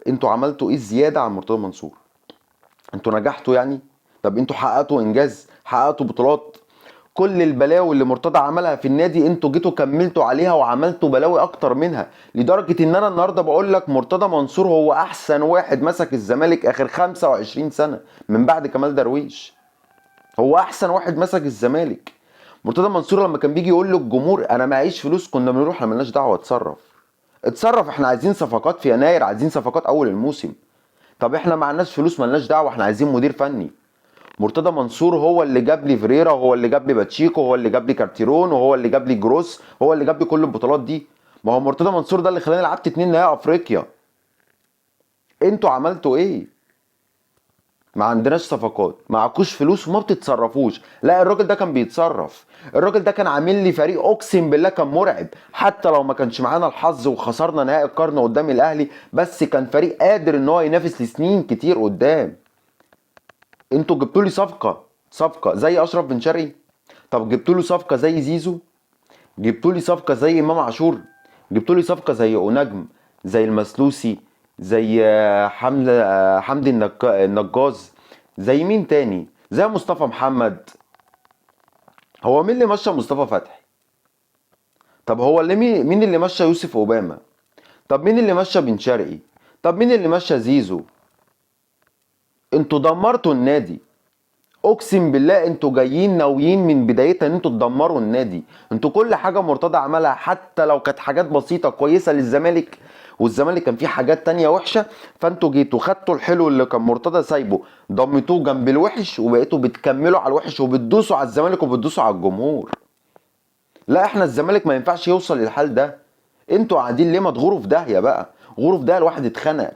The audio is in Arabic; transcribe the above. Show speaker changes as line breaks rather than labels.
انتوا عملتوا ايه زياده عن مرتضى منصور؟ انتوا نجحتوا يعني؟ طب انتوا حققتوا انجاز، حققتوا بطولات؟ كل البلاوي اللي مرتضى عملها في النادي انتوا جيتوا كملتوا عليها وعملتوا بلاوي اكتر منها، لدرجه ان انا النهارده بقول لك مرتضى منصور هو احسن واحد مسك الزمالك اخر 25 سنه من بعد كمال درويش. هو احسن واحد مسك الزمالك. مرتضى منصور لما كان بيجي يقول للجمهور انا معيش فلوس، كنا بنروح احنا مالناش دعوه، اتصرف اتصرف، احنا عايزين صفقات في يناير، عايزين صفقات اول الموسم. طب احنا معناش فلوس، مالناش دعوه، احنا عايزين مدير فني. مرتضى منصور هو اللي جاب لي فيريرا، وهو اللي جاب لي باتشيكو، وهو اللي جاب لي كارتيرون، وهو اللي جاب لي جروس، هو اللي جاب لي كل البطولات دي. ما هو مرتضى منصور ده اللي خلاني لعبت 2 نهائي افريقيا. انتوا عملتوا ايه؟ ما عندناش صفقات، معكوش فلوس وما بتتصرفوش. لا الراجل ده كان بيتصرف، الراجل ده كان عامل لي فريق اقسم بالله كان مرعب، حتى لو ما كانش معانا الحظ وخسرنا نهائي القرن قدام الاهلي، بس كان فريق قادر ان هو ينافس لسنين كتير قدام. انتوا جبتوا لي صفقه زي اشرف بن شرقي؟ طب جبتوا له صفقه زي زيزو؟ جبتوا لي صفقه زي امام عاشور؟ جبتوا لي صفقه زي اوناجم، زي المسلوسي، زي حمدي النجاز، زي مين تاني، زي مصطفى محمد؟ هو مين اللي مشى مصطفى فتحي؟ طب هو اللي مين اللي مشى يوسف اوباما؟ طب مين اللي مشى بن شرقي؟ طب مين اللي مشى زيزو؟ انتوا دمرتوا النادي. اقسم بالله انتوا جايين ناويين من بدايتها ان انتوا تدمروا النادي. انتوا كل حاجه مرتضى عملها حتى لو كانت حاجات بسيطه كويسه للزمالك، والزمالك كان فيه حاجات تانية وحشه، فانتوا جيتوا خدتوا الحلو اللي كان مرتضى سايبه ضميتوه جنب الوحش، وبقيتوا بتكملوا على الوحش وبتدوسوا على الزمالك وبتدوسوا على الجمهور. لا احنا الزمالك ما ينفعش يوصل للحال ده. انتوا قاعدين ليه؟ ما تغوروا في داهيه بقى، غوروا في داهيه، الواحد اتخنق.